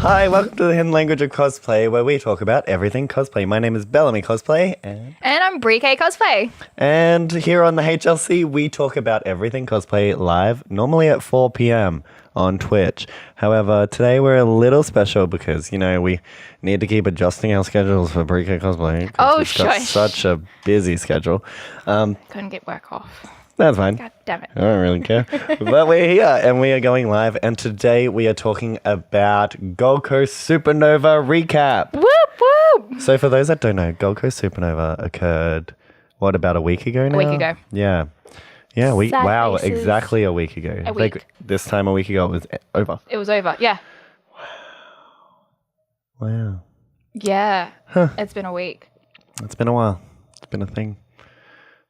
Hi, welcome to the Hidden Language of Cosplay, where we talk about everything cosplay. My name is Bellarmycosplay, and I'm Cosplay. And here on the HLC, we talk about everything cosplay live, normally at 4 p.m. on Twitch. However, today we're a little special because, you know, we need to keep adjusting our schedules for Pre-K Cosplay. Oh, we've got such a busy schedule. Couldn't get work off. That's fine. God damn it. I don't really care. But we're here and we are going live. And today we are talking about Gold Coast Supernova recap. Whoop, whoop. So for those that don't know, Gold Coast Supernova occurred, what, about a week ago now? A week ago. Yeah. Yeah. Wow. faces. Exactly a week ago. A week. Like this time a week ago, it was over. It was over. Yeah. Wow. Yeah. It's been a week. It's been a while. It's been a thing.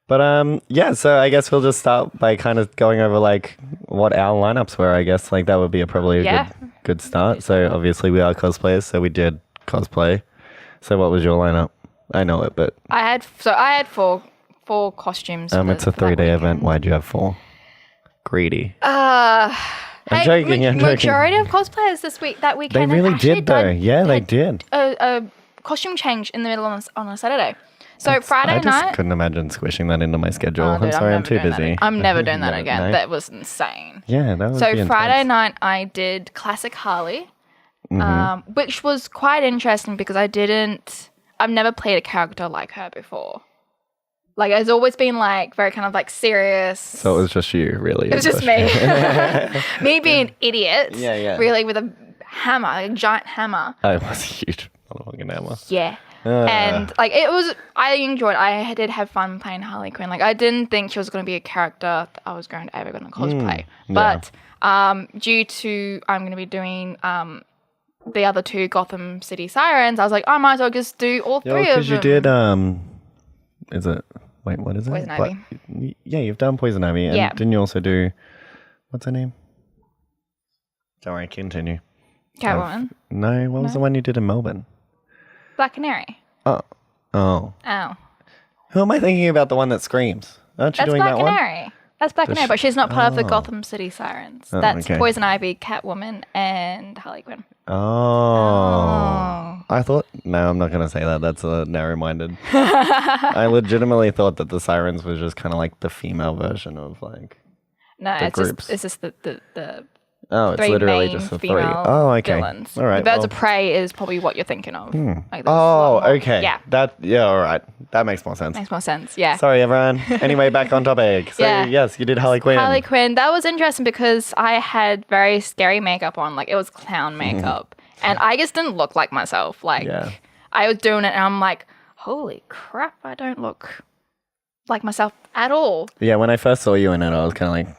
But yeah, so I guess we'll just start by kind of going over like what our lineups were. I guess like that would be probably a good start. So obviously we are cosplayers, so we did cosplay. So what was your lineup? I know it, but I had four costumes. It's a 3-day event. Why'd you have 4? Greedy. I'm joking. Majority of cosplayers that weekend. They really did though. Yeah, they did. A costume change in the middle on a Saturday. So Friday night. I just couldn't imagine squishing that into my schedule. Oh, dude, I'm sorry, I'm too busy. I'm never doing that again. No. That was insane. Yeah, that was So Friday night I did classic Harley, which was quite interesting because I've never played a character like her before. Like it's always been like very kind of like serious. So it was just you, really. It was just me. Me being an idiot. Yeah. Really with a hammer, like a giant hammer. Oh, it was huge. Motherfucking hammer. Yeah. And like I enjoyed. I did have fun playing Harley Quinn. Like I didn't think she was going to be a character that I was ever going to cosplay. But due to I'm going to be doing the other 2 Gotham City Sirens, I was like, I might as well just do all 3 of them. Because you did is it? Wait, what is it? Poison Ivy. Yeah, you've done Poison Ivy. And didn't you also do what's her name? Don't worry, continue. Catwoman. No, what was the one you did in Melbourne? Black Canary. Oh. Oh. Who am I thinking about? The one that screams? Aren't you doing Black that Canary. one? That's Black Canary, but she's not part of the Gotham City Sirens. That's okay. Poison Ivy, Catwoman, and Harley Quinn. Oh. I thought, no, I'm not going to say that. That's narrow-minded. I legitimately thought that the Sirens was just kind of like the female version of like the groups. It's just the Oh, it's 3 literally main just the 3. female Oh, okay. villains. All right. The Birds of Prey is probably what you're thinking of. Like okay. Yeah. All right. That makes more sense. Makes more sense, yeah. Sorry, everyone. Anyway, back on topic. So, yes, you did Harley Quinn. Harley Quinn. That was interesting because I had very scary makeup on. Like, it was clown makeup. And I just didn't look like myself. Like, I was doing it and I'm like, holy crap, I don't look like myself at all. Yeah, when I first saw you in it, I was kind of like,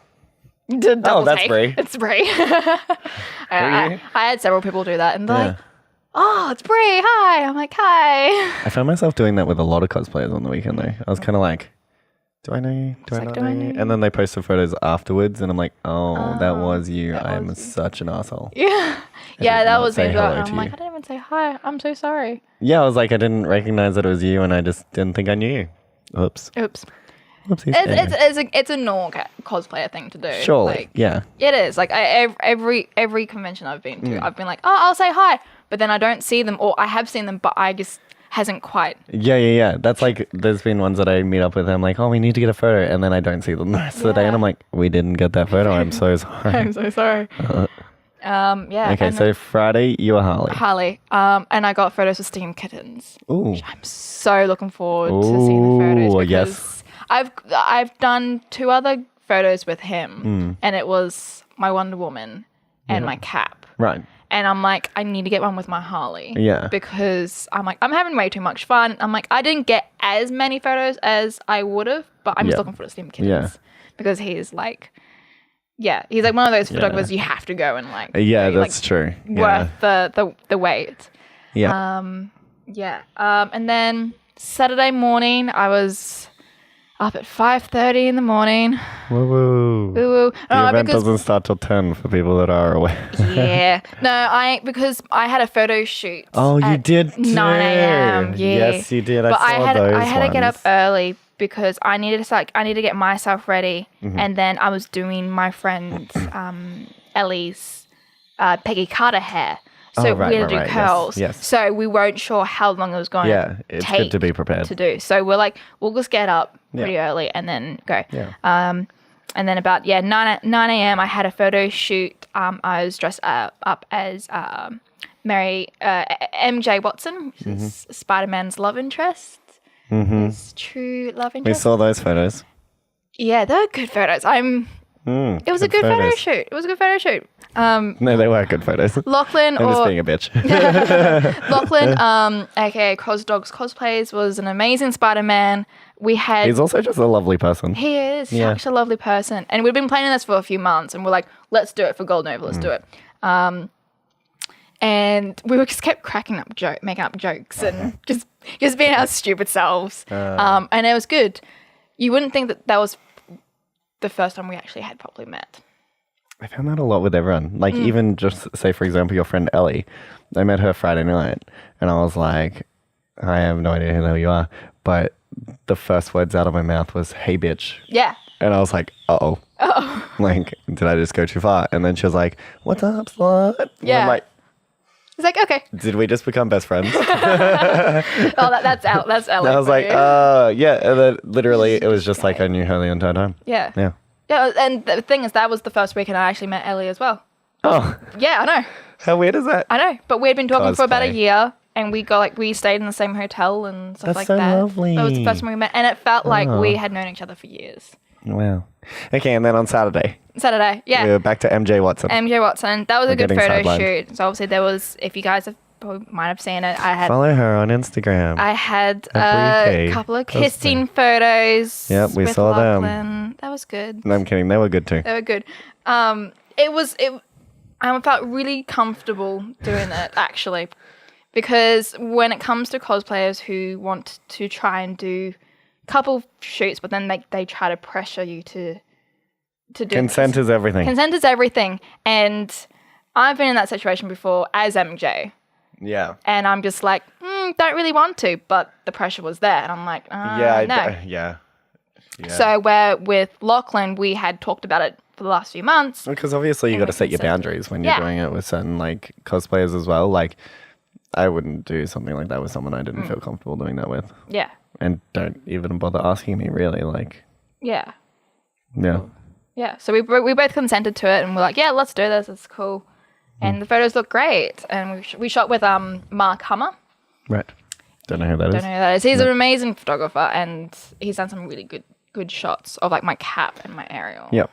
that's Brie. It's Brie. I had several people do that, and they're like, "Oh, it's Brie. Hi." I'm like, "Hi." I found myself doing that with a lot of cosplayers on the weekend, though. I was kind of like, "Do I know you? Do I not know you?" And then they posted photos afterwards, and I'm like, "Oh, that was you. I am such an asshole." Yeah, that was me. I'm like, I didn't even say hi. I'm so sorry. Yeah, I was like, I didn't recognize that it was you, and I just didn't think I knew you. Oops. Whoopsies. It's a normal cosplayer thing to do. Surely, like, yeah. It is. Like every convention I've been to, I've been like, oh, I'll say hi, but then I don't see them, or I have seen them, but I just hasn't quite. Yeah. That's like, there's been ones that I meet up with. I'm like, oh, we need to get a photo, and then I don't see them the rest of the day, and I'm like, we didn't get that photo. I'm so sorry. I'm so sorry. Okay, so Friday you were Harley. And I got photos of Steam Kittens. Ooh. I'm so looking forward to seeing the photos because I've done 2 other photos with him, and it was my Wonder Woman and my Cap. Right. And I'm like, I need to get one with my Harley. Yeah. Because I'm like, I'm having way too much fun. I'm like, I didn't get as many photos as I would have, but I'm just looking for the Steam Kittens. Yeah. Because he's like, he's like one of those photographers you have to go and like. Yeah, that's true. Worth the wait. Yeah. And then Saturday morning, I was up at 5:30 in the morning. Woo. The event doesn't start till 10 for people that are aware. Yeah. No, because I had a photo shoot. Oh, you did too. 9 a.m. Yeah. Yes, you did. But I had to get up early because I needed to get myself ready, and then I was doing my friend Ellie's Peggy Carter hair. So right, we had to do right, curls. yes. So we weren't sure how long it was going to it's take good to be prepared. to do. So we're like, we'll just get up pretty early and then go. Yeah. And then about 9 a.m. I had a photo shoot. I was dressed up as MJ Watson, which is Spider-Man's love interest. His true love We interest. saw those photos. Yeah, they're good photos. It was a good photo shoot. It was a good photo shoot. No, they were good photos. Lachlan, I'm just being a bitch. Lachlan, aka Cosdogs Cosplays, was an amazing Spider-Man. He's also just a lovely person. He is such a lovely person. And we've been planning this for a few months and we're like, let's do it for Golden Over, let's do it. And we just kept making up jokes and just being our stupid selves. And it was good. You wouldn't think that was the first time we actually had properly met. I found that a lot with everyone. Like even just say, for example, your friend Ellie. I met her Friday night and I was like, I have no idea who the hell you are. But the first words out of my mouth was, hey, bitch. Yeah. And I was like, uh-oh. Uh-oh. Like, did I just go too far? And then she was like, what's up, slut? Yeah. And I'm like, it's like, okay. Did we just become best friends? That's Ellie. And I was like, yeah. And then literally it was just like I knew her the entire time. Yeah. Yeah. Yeah, and the thing is, that was the first weekend I actually met Ellie as well. Oh. Yeah, I know. How weird is that? I know, but we had been talking for about a Cosplay. year, and we stayed in the same hotel and stuff like so that. lovely. That was the first time we met, and it felt like we had known each other for years. Wow. Okay, and then on Saturday, yeah. we were back to MJ Watson. MJ Watson. That was a good getting photo sidelined. shoot. So obviously there was, if you guys might have seen it, Follow her on Instagram. I had At a Brie K. couple of Cosplay. kissing photos. Yep, we with saw them. Lachlan. That was good. No, I'm kidding. They were good too. They were good. I felt really comfortable doing it actually, because when it comes to cosplayers who want to try and do couple shoots, but then they try to pressure you to do Consent is everything. Consent is everything, and I've been in that situation before as MJ. Yeah. And I'm just like, don't really want to, but the pressure was there, and I'm like, no. Yeah. So where with Lachlan, we had talked about it for the last few months. Because obviously you got to set your boundaries when you're doing it with certain like cosplayers as well. Like I wouldn't do something like that with someone I didn't feel comfortable doing that with. Yeah. And don't even bother asking me really. Like. Yeah. Yeah. Yeah. So we both consented to it, and we're like, yeah, let's do this. It's cool. And the photos look great. And we shot with Mark Hummer. Right. Don't know who that is. Don't know who that is. He's an amazing photographer, and he's done some really good shots of like my cap and my aerial. Yep.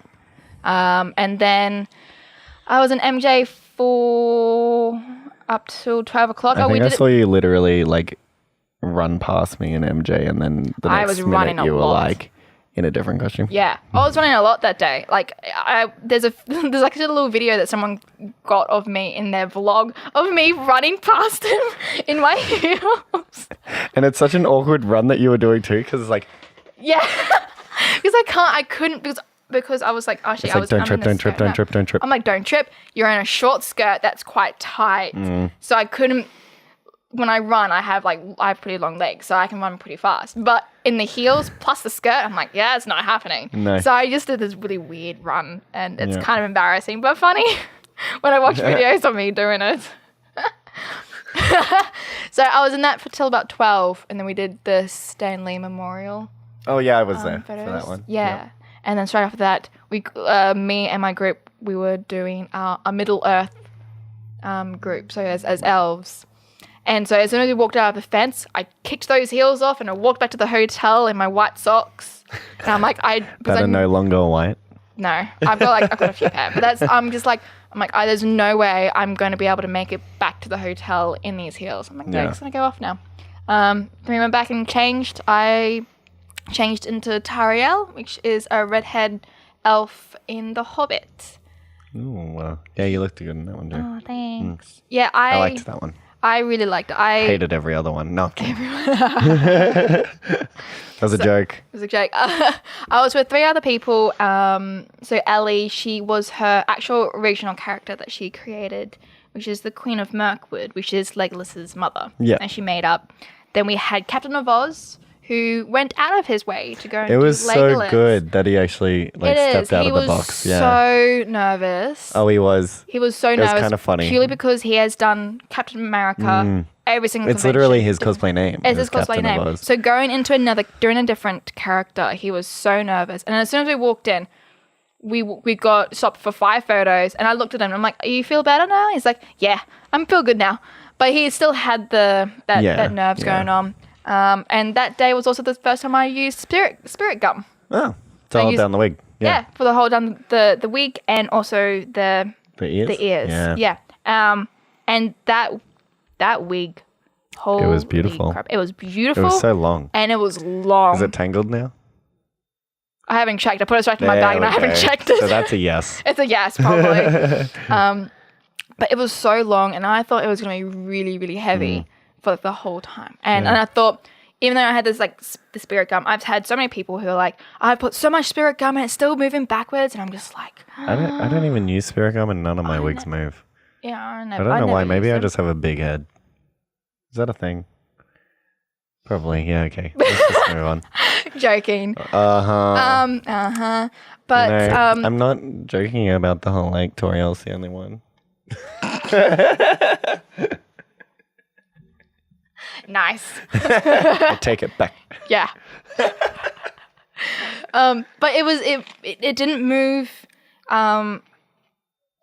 And then I was an MJ for up till 12 o'clock. I think I saw you literally like run past me in MJ, and then the next I was running minute you a were lot. like in a different costume. Yeah, I was running a lot that day. Like, there's like a little video that someone got of me in their vlog of me running past him in my heels. And it's such an awkward run that you were doing too, because it's like. Yeah, because I couldn't because I was like, actually, It's like, don't trip. I'm like, don't trip. You're in a short skirt that's quite tight, so I couldn't. When I run, I have pretty long legs, so I can run pretty fast. But in the heels plus the skirt, I'm like, yeah, it's not happening. No. So I just did this really weird run, and it's kind of embarrassing, but funny when I watch videos of me doing it. So I was in that till about 12, and then we did the Stan Lee Memorial. Oh yeah, I was there Photos. for that one. Yeah. Yep. And then straight after that, me and my group, we were doing a Middle Earth group, so as elves. And so as soon as we walked out of the fence, I kicked those heels off and I walked back to the hotel in my white socks. And I'm like, That are no longer white. No, I've got a few pair, but I'm like, there's no way I'm going to be able to make it back to the hotel in these heels. I'm like, no, it's going to go off now. Then we went back and changed. I changed into Tariel, which is a redhead elf in The Hobbit. Oh wow. Yeah, you looked good in that one too. Oh, thanks. Yeah, I liked that one. I really liked it. I hated every other one. No, I'm kidding. That was a joke. It was a joke. I was with 3 other people. So Ellie, she was her actual original character that she created, which is the Queen of Mirkwood, which is Legolas's mother. Yeah. And she made up. Then we had Captain of Oz, who went out of his way to go and It was do Legolas. so good that he actually stepped out of the box. Yeah. So nervous. Oh, he was. He was so It nervous. was kind of funny. Purely because he has done Captain America every single It's convention. literally his cosplay name. It's his cosplay Captain name. Oz. So going into doing a different character, he was so nervous. And as soon as we walked in, we got stopped for 5 photos, and I looked at him and I'm like, "You feel better now?" He's like, "Yeah, I feel good now." But he still had that nerves going on. And that day was also the first time I used spirit gum. Oh, it's all down the wig. Yeah, for the whole down the wig and also the ears. The ears. Yeah. And that wig. It was beautiful. Crap. It was beautiful. It was so long. And it was long. Is it tangled now? I haven't checked. I put it straight in my bag and I haven't checked it. So that's a yes. It's a yes, probably. But it was so long, and I thought it was going to be really, really heavy for the whole time. And I thought, even though I had this the spirit gum, I've had so many people who are like, I put so much spirit gum and it's still moving backwards, and I'm just like, I don't even use spirit gum, and none of my wigs move. Yeah, I don't know why. Maybe I just have a big head. Is that a thing? Probably. Yeah. Okay. Let's just move on. Joking. But no, I'm not joking about the whole Toriel's the only one. Nice. I take it back. Yeah. But it didn't move.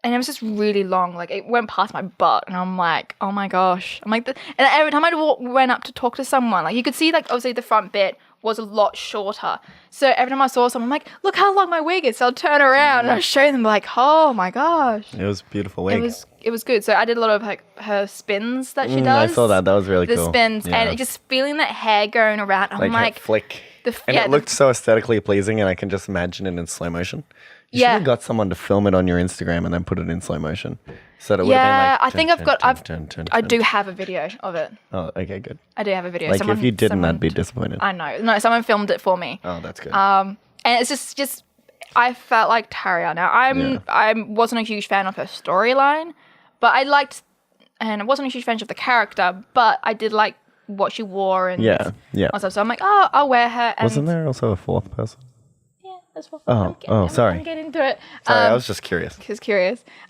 And it was just really long. Like, it went past my butt, and I'm like, oh my gosh. I'm like, and every time I went up to talk to someone, like, you could see, like, obviously the front bit was a lot shorter. So every time I saw someone, I'm like, look how long my wig is. So I'll turn around and I'll show them, like, oh my gosh. It was a beautiful wig. It was good. So I did a lot of, like, her spins that she does. I saw that. That was really cool. The spins, and just feeling that hair going around. I'm like flick. It looked so aesthetically pleasing, and I can just imagine it in slow motion. You should have got someone to film it on your Instagram and then put it in slow motion. So that it would have been like... I do have a video of it. Oh, okay, good. I do have a video. Like, if you didn't, I'd be disappointed. I know. No, someone filmed it for me. Oh, that's good. And it's just I felt like Taria. Now, I wasn't a huge fan of her storyline, but I liked, and I wasn't a huge fan of the character, but I did like what she wore and stuff. So I'm like, oh, I'll wear her. And wasn't there also a fourth person? As well. Sorry. I'm getting into it. Sorry, I was just curious. So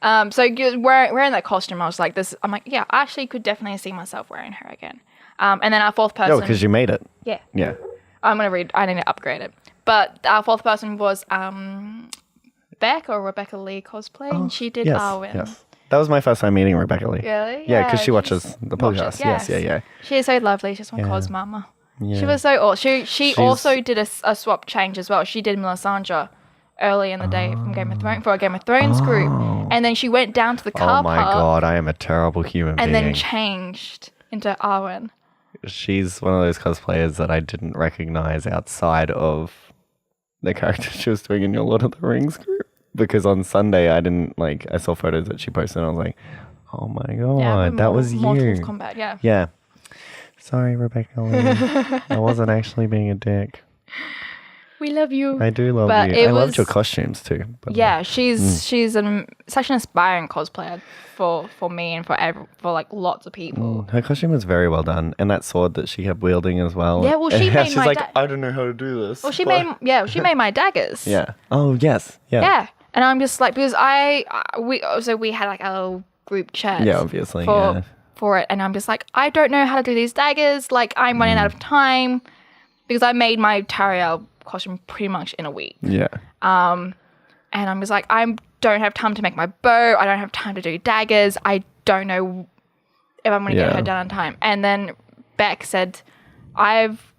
wearing that costume, I was like, this. I'm like, yeah, I actually could definitely see myself wearing her again. And then our fourth person. No, because you made it. Yeah. Yeah. I'm gonna read. I need to upgrade it. But our fourth person was Beck or Rebecca Lee cosplay, and she did Arwen. Yes. That was my first time meeting Rebecca Lee. Really? Yeah, because she watches the podcast. Yes. Yeah. She is so lovely. She's my cos mama. Yeah. She was so awesome. She also did a swap change as well. She did Melisandre early in the day from Game of Thrones for a Game of Thrones group, and then she went down to the car park. Oh my god, I am a terrible human being. And then changed into Arwen. She's one of those cosplayers that I didn't recognize outside of the character she was doing in your Lord of the Rings group. Because on Sunday, I saw photos that she posted, and I was like, oh my god, that was you. Mortal Kombat, yeah. Yeah. Sorry, Rebecca Lee. I wasn't actually being a dick. We love you. I do love you. I loved your costumes too. Yeah, she's such an inspiring cosplayer for me and for like lots of people. Her costume was very well done, and that sword that she kept wielding as well. Yeah, well, she's like, I don't know how to do this. Well, she made my daggers. Yeah. Oh yes. Yeah. Yeah, and I'm just like, because we had like a little group chat. Yeah, obviously. For it, and I'm just like, I don't know how to do these daggers. Like, I'm running out of time because I made my Tariel costume pretty much in a week. Yeah. And I'm just like, I don't have time to make my bow. I don't have time to do daggers. I don't know if I'm going to get her done on time. And then Beck said, I've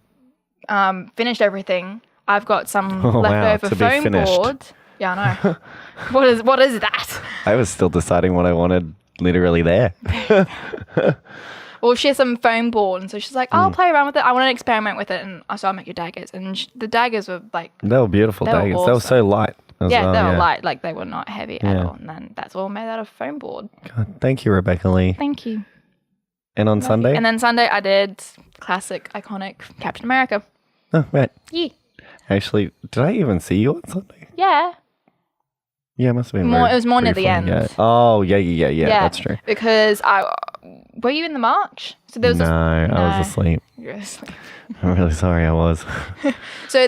finished everything. I've got some leftover foam board. Yeah, I know. What is that? I was still deciding what I wanted literally there. Well, she has some foam board, and so she's like, I'll play around with it. I want to experiment with it, and so I'll make your daggers. And the daggers were like... They were beautiful daggers. Awesome. They were so light as well. They were light. Like, they were not heavy at all. And then that's all made out of foam board. God, thank you, Rebecca Lee. Thank you. And on Sunday? And then Sunday, I did classic, iconic Captain America. Oh, right. Yeah. Actually, did I even see you on Sunday? Yeah. Yeah, it must have been it was more near the end. Yeah. Oh, yeah. That's true. Because were you in the march? So there was No, I was asleep. You were asleep. I'm really sorry I was. So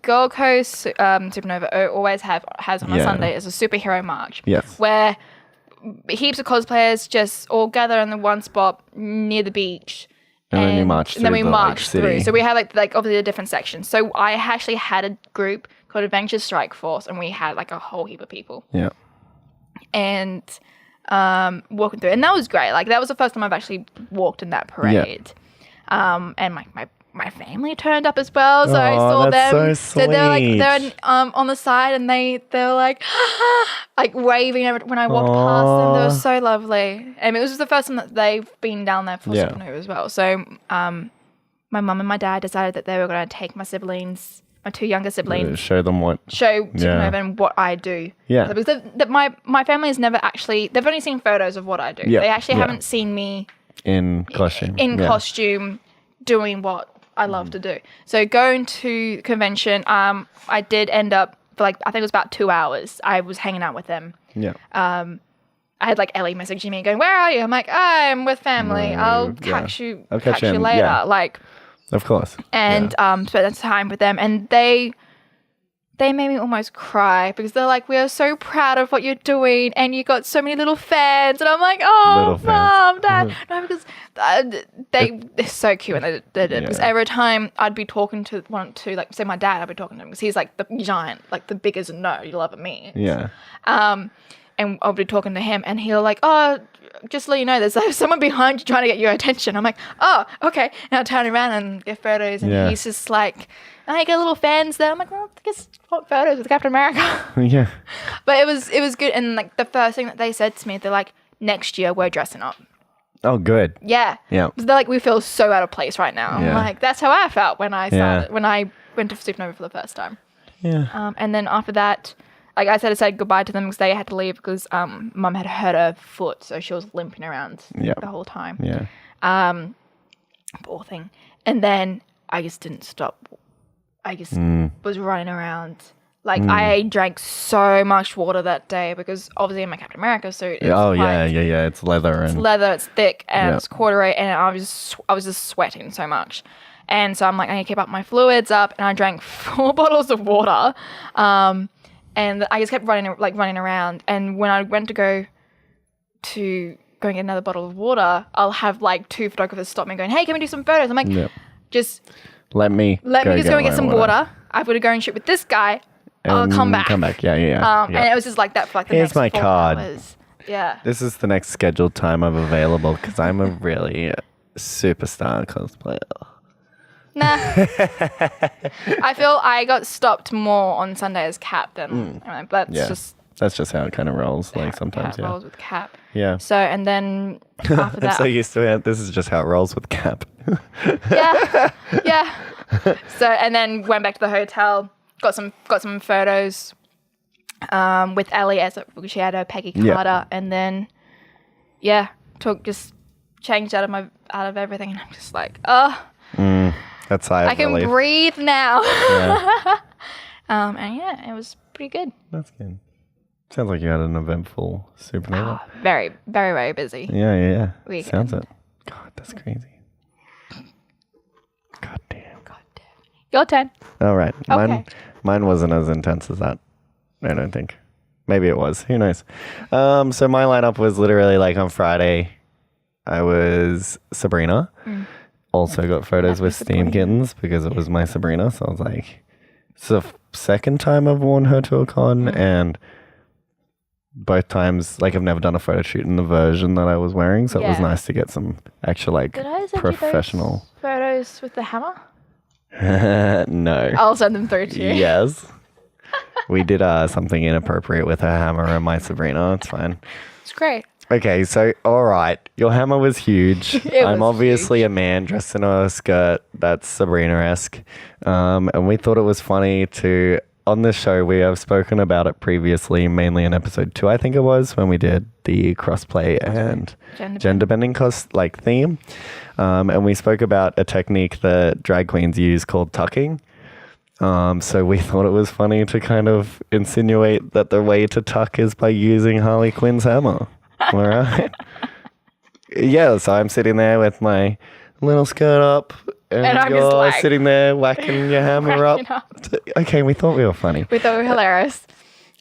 Gold Coast Supernova always has on a Sunday is a superhero march. Yes. Where heaps of cosplayers just all gather in the one spot near the beach. And then you march through. And then we the, march city. through. So we had like obviously the different sections. So I actually had a group called Adventure Strike Force, and we had like a whole heap of people. Yeah. And walking through, and that was great. Like that was the first time I've actually walked in that parade. And my family turned up as well, so I saw that's them. so they're on the side, and they were like like waving when I walked past them. They were so lovely, and it was just the first time that they've been down there for Supernova as well. So my mum and my dad decided that they were going to take my siblings. My two younger siblings. Show them what. Show Supernova and what I do. Yeah. Because my family has never actually, they've only seen photos of what I do. Yeah. They actually haven't seen me in costume. Costume doing what I love to do. So going to the convention, I did end up for like, I think it was about 2 hours. I was hanging out with them. Yeah. I had like Ellie messaging me going, "Where are you?" I'm like, "I'm with family. I'll catch you later." Yeah. Like, of course. And spent that time with them, and they made me almost cry because they're like, "We are so proud of what you're doing, and you got so many little fans." And I'm like, "Oh, Mom, Dad," no, because they're so cute, and they did. Because every time I'd be talking to like say my dad, I'd be talking to him because he's like the giant, like the biggest nerd you'll ever meet. Yeah. And I'll be talking to him, and he'll like, "Oh, just to let you know, there's like someone behind you trying to get your attention." I'm like, "Oh, okay." And I'll turn around and get photos, and he's just like, "I get little fans there." I'm like, "Well, I guess what photos with Captain America?" Yeah. But it was good, and like the first thing that they said to me, they're like, "Next year we're dressing up." Oh, good. Yeah. Yeah. They're like, "We feel so out of place right now." I'm like, that's how I felt when I started when I went to Supernova for the first time. Yeah. And then after that, like I said goodbye to them because they had to leave because Mum had hurt her foot, so she was limping around the whole time. Yeah. Poor thing. And then I just didn't stop. I just was running around. Like I drank so much water that day because obviously I'm a Captain America suit. Yeah. It's leather It's leather. It's thick and it's corduroy, and I was just sweating so much. And so I'm like, I need to keep up my fluids up, and I drank 4 bottles of water. And I just kept running around. And when I went to go and get another bottle of water, I'll have like 2 photographers stop me going, "Hey, can we do some photos?" I'm like, just let me just go and get some water. I've got to go and shoot with this guy. I'll come back. Yeah. And it was just like that for like the Here's next my 4 card. hours. Yeah. This is the next scheduled time I'm available because I'm a really superstar cosplayer. Nah. I feel I got stopped more on Sunday as Cap than that's just how it kind of rolls. Like sometimes, how it rolls with Cap. Yeah. So and then after that, I'm so used to it. This is just how it rolls with Cap. yeah. So and then went back to the hotel, got some photos, with Ellie because she had her Peggy Carter, and then just changed out of everything, and I'm just like, oh. That's high. I can breathe now. Yeah. And it was pretty good. That's good. Sounds like you had an eventful Supernova. Very, very, very busy. Yeah. Weekend. Sounds it. God, that's crazy. God damn. Your turn. All right. Okay. Mine wasn't as intense as that. I don't think. Maybe it was. Who knows? So my lineup was literally like on Friday, I was Sabrina. Also got photos with Steam Kittens because it was my Sabrina. So I was like, it's the second time I've worn her to a con, and both times, like, I've never done a photo shoot in the version that I was wearing. So it was nice to get some actual, like, Did I send professional you those photos with the hammer? No. I'll send them through to you. Yes. We did something inappropriate with her hammer and my Sabrina. It's fine. It's great. Okay, so, all right. Your hammer was huge. I'm obviously a man dressed in a skirt that's Sabrina-esque. And we thought it was funny to, on this show, we have spoken about it previously, mainly in episode 2, I think it was, when we did the crossplay and gender-bending theme. And we spoke about a technique that drag queens use called tucking. So we thought it was funny to kind of insinuate that the way to tuck is by using Harley Quinn's hammer. All right. Yeah, so I'm sitting there with my little skirt up, and I'm you're just like sitting there whacking your hammer up. Okay, we thought we were funny. We thought we were hilarious.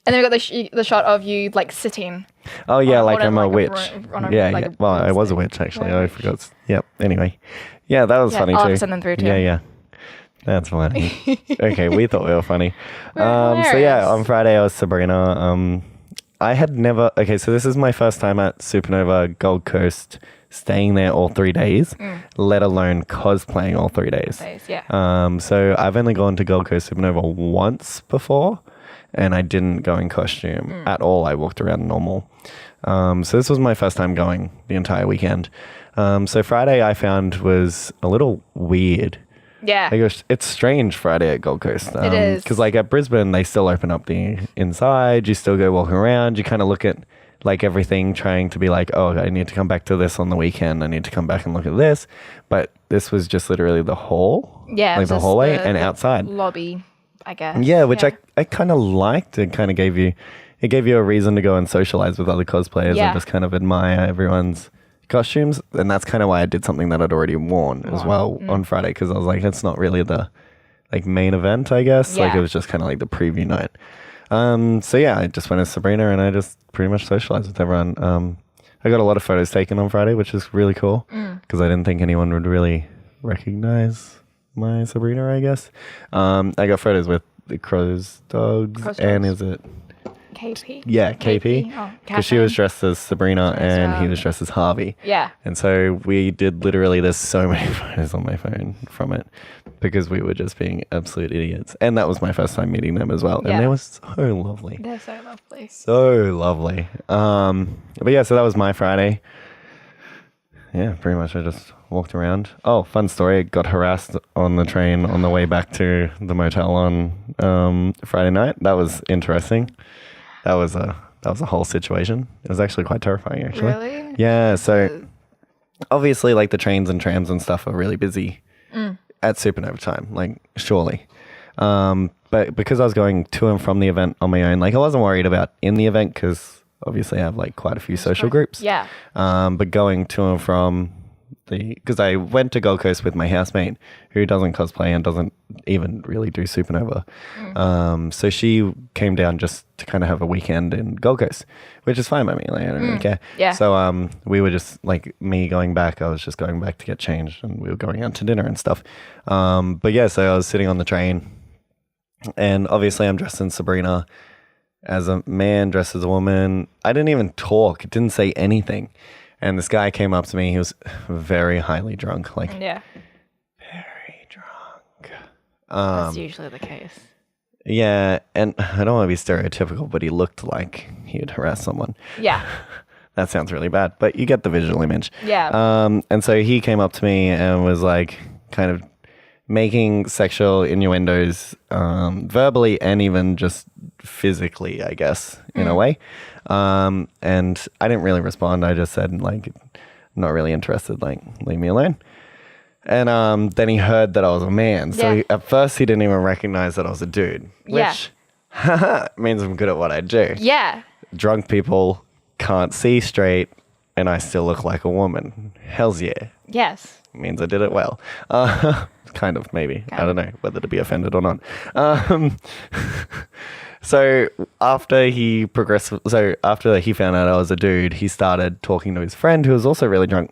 And then we got the shot of you like sitting. Oh yeah, like on I'm a witch. like, Well, I was a witch actually. I forgot. Yep. Anyway, yeah, that was funny I'll too. have to send them through too. Yeah. That's funny. Okay, we thought we were funny. We're So yeah, hilarious. on Friday I was Sabrina. I had never. Okay, so this is my first time at Supernova Gold Coast, staying there all 3 days, let alone cosplaying all 3 days. Yeah. So I've only gone to Gold Coast Supernova once before, and I didn't go in costume at all. I walked around normal. So this was my first time going the entire weekend. So Friday I found was a little weird. Yeah. Like it's strange Friday at Gold Coast. It is. Because like at Brisbane, they still open up the inside. You still go walking around. You kind of look at like everything trying to be like, oh, I need to come back to this on the weekend. I need to come back and look at this. But this was just literally the hall. Yeah. Like the hallway and outside. Lobby, I guess. Yeah, which I kind of liked. It kind of gave you a reason to go and socialize with other cosplayers and just kind of admire everyone's costumes. And that's kind of why I did something that I'd already worn as well on Friday, because I was like, it's not really the like main event, I guess. Like it was just kind of like the preview night. So yeah, I just went as Sabrina and I just pretty much socialized with everyone. I got a lot of photos taken on Friday, which is really cool because I didn't think anyone would really recognize my Sabrina, I guess. I got photos with the Crows dogs and is it KP? Yeah, KP. Because she was dressed as Sabrina and he was dressed as Harvey. Yeah. And so we did literally, there's so many photos on my phone from it because we were just being absolute idiots. And that was my first time meeting them as well. And they were so lovely. They're so lovely. So lovely. But yeah, so that was my Friday. Yeah, pretty much I just walked around. Oh, fun story. I got harassed on the train on the way back to the motel on Friday night. That was interesting. That was a whole situation. It was actually quite terrifying, actually. Really? Yeah. So obviously, like the trains and trams and stuff are really busy at Supernova time, like surely. But because I was going to and from the event on my own, like I wasn't worried about in the event because obviously I have like quite a few social groups. Yeah. But going to and from because I went to Gold Coast with my housemate who doesn't cosplay and doesn't even really do Supernova. So she came down just to kind of have a weekend in Gold Coast, which is fine by me. Like, I don't really care. Yeah. So we were just like me going back. I was just going back to get changed and we were going out to dinner and stuff. But yeah, so I was sitting on the train and obviously I'm dressed in Sabrina as a man, dressed as a woman. I didn't even talk. Didn't say anything. And this guy came up to me. He was very highly drunk, like very drunk. That's usually the case. Yeah, and I don't want to be stereotypical, but he looked like he would harass someone. Yeah. That sounds really bad, but you get the visual image. Yeah. And so he came up to me and was like kind of making sexual innuendos verbally and even just physically, I guess, in a way. And I didn't really respond. I just said, like, not really interested, like, leave me alone. And then he heard that I was a man. So at first he didn't even recognize that I was a dude, which means I'm good at what I do. Yeah. Drunk people can't see straight and I still look like a woman. Hells yeah. Yes. Means I did it well. Kind of, maybe. I don't know whether to be offended or not. So after he found out I was a dude, he started talking to his friend who was also really drunk.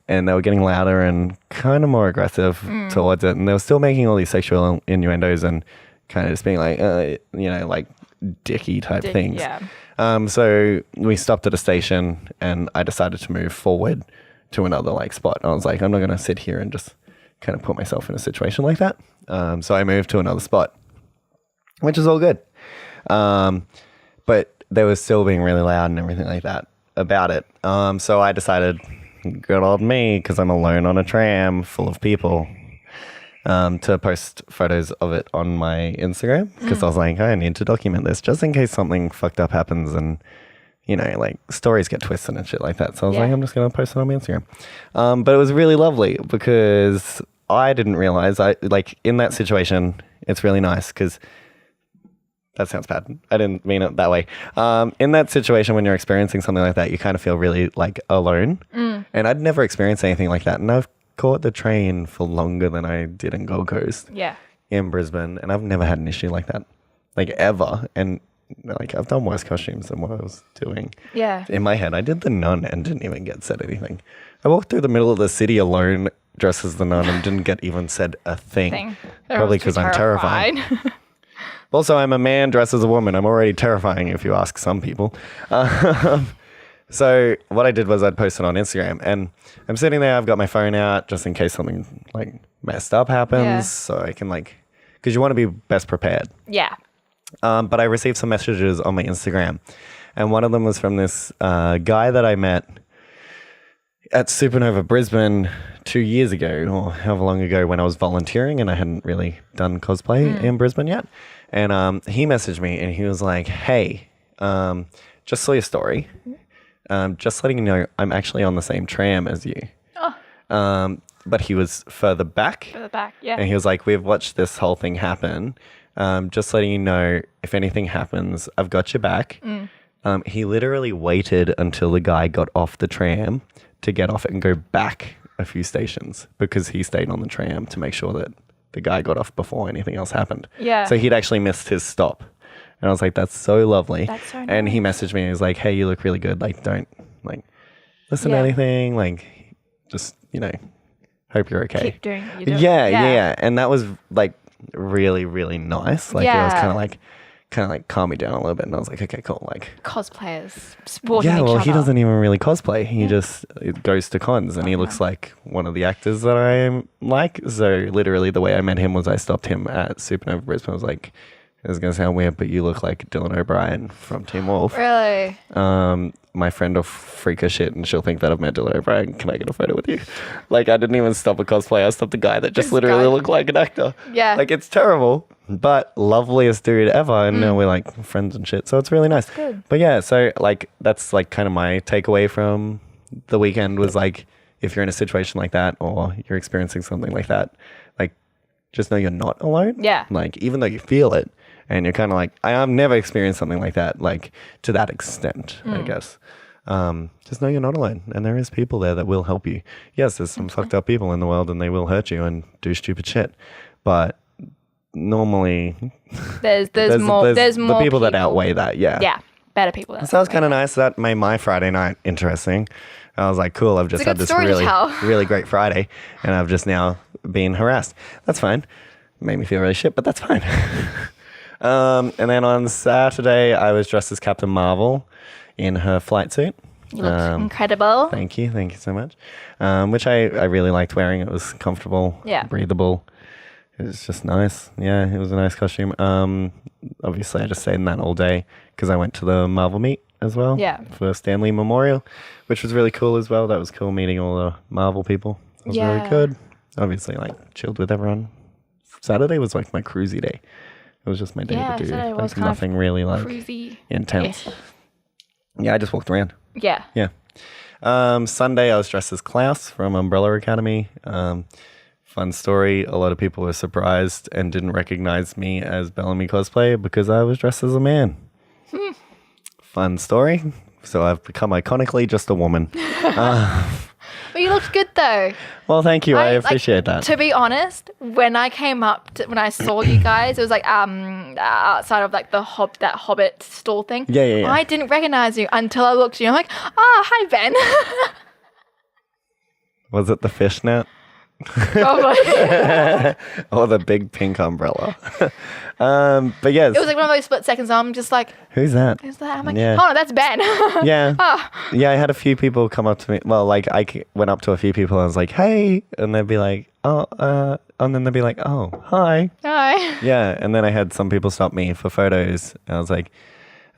And they were getting louder and kind of more aggressive towards it. And they were still making all these sexual innuendos and kind of just being like, like dicky type things. Yeah. So we stopped at a station and I decided to move forward to another like spot. I was like, I'm not going to sit here and just kind of put myself in a situation like that. So I moved to another spot, which is all good. But they were still being really loud and everything like that about it. So I decided, good old me, because I'm alone on a tram full of people, to post photos of it on my Instagram. Because I was like, I need to document this just in case something fucked up happens and, like stories get twisted and shit like that. So I was like, I'm just going to post it on my Instagram. But it was really lovely because I didn't realize in that situation, it's really nice because that sounds bad. I didn't mean it that way. In that situation, when you're experiencing something like that, you kind of feel really like alone. And I'd never experienced anything like that. And I've caught the train for longer than I did in Gold Coast. Yeah. In Brisbane, and I've never had an issue like that, like ever. And like I've done worse costumes than what I was doing. Yeah. In my head, I did the nun and didn't even get said anything. I walked through the middle of the city alone, dressed as the nun, and didn't get even said a thing. Probably because I'm terrified. Also, I'm a man dressed as a woman. I'm already terrifying if you ask some people. So what I did was I'd post it on Instagram, and I'm sitting there. I've got my phone out just in case something like messed up happens, so I can like, because you want to be best prepared. Yeah. But I received some messages on my Instagram, and one of them was from this guy that I met at Supernova Brisbane 2 years ago, or however long ago, when I was volunteering and I hadn't really done cosplay in Brisbane yet. And he messaged me and he was like, "Hey, just saw your story. Just letting you know, I'm actually on the same tram as you." Oh. But he was further back. Further back, yeah. And he was like, "We've watched this whole thing happen. Just letting you know, if anything happens, I've got your back." He literally waited until the guy got off the tram to get off and go back a few stations because he stayed on the tram to make sure that the guy got off before anything else happened. Yeah. So he'd actually missed his stop. And I was like, that's so lovely. That's so nice. And he messaged me and he was like, "Hey, you look really good. Like, don't like listen to anything. Like, just, you know, hope you're okay." Keep doing what you're doing. Yeah. And that was like really, really nice. Like, it was kind of like calm me down a little bit. And I was like, okay, cool. Like, Cosplayers supporting each well, other. he doesn't even really cosplay. He just goes to cons and he looks like one of the actors that I am like. So literally the way I met him was I stopped him at Supernova Brisbane. I was like, "It's going to sound weird, but you look like Dylan O'Brien from Teen Wolf." Really? My friend will freak her shit and she'll think that I've met Dylan O'Brien. "Can I get a photo with you?" Like, I didn't even stop a cosplay. I stopped a guy that just literally looked like an actor. Yeah. Like, it's terrible, but loveliest dude ever. And now we're like friends and shit. So it's really nice. Good. But yeah, so like, that's like kind of my takeaway from the weekend was like, if you're in a situation like that or you're experiencing something like that, like, just know you're not alone. Yeah. Like, even though you feel it, and you're kind of like, I've never experienced something like that, like to that extent, I guess. Just know you're not alone. And there is people there that will help you. Yes, there's some fucked up people in the world and they will hurt you and do stupid shit. But normally, there's more the people that outweigh that, Yeah, better people. So that was kind of nice. That made my Friday night interesting. I was like, cool, I've just had this really great Friday and I've just now been harassed. That's fine. Made me feel really shit, but that's fine. And then on Saturday, I was dressed as Captain Marvel in her flight suit. You look incredible. Thank you so much. Which I really liked wearing. It was comfortable, breathable. It was just nice. Yeah, it was a nice costume. Obviously, I just stayed in that all day because I went to the Marvel meet as well. Yeah. For Stan Lee Memorial, which was really cool as well. That was cool meeting all the Marvel people. It was really good. Obviously, like, chilled with everyone. Saturday was like my cruisy day. It was just my day to do like nothing really like cruisy intense. Yeah, I just walked around. Yeah. Sunday I was dressed as Klaus from Umbrella Academy. Fun story. A lot of people were surprised and didn't recognize me as bellarmycosplay because I was dressed as a man. Fun story. So I've become iconically just a woman. But you looked good though. Well, thank you. I appreciate that. To be honest, when I came up, when I saw you guys, it was like outside of like that Hobbit stall thing. Yeah. I didn't recognize you until I looked at you. I'm like, hi Ben. Was it the fishnet? Probably. Or the big pink umbrella. But yes. It was like one of those split seconds. I'm just like, who's that? Who's that? I'm like, oh no, that's Ben. Yeah. Yeah, I had a few people come up to me. Well, like I went up to a few people and I was like, "Hey," and they'd be like, and then they'd be like, "Oh, hi." Hi. Yeah, and then I had some people stop me for photos. And I was like,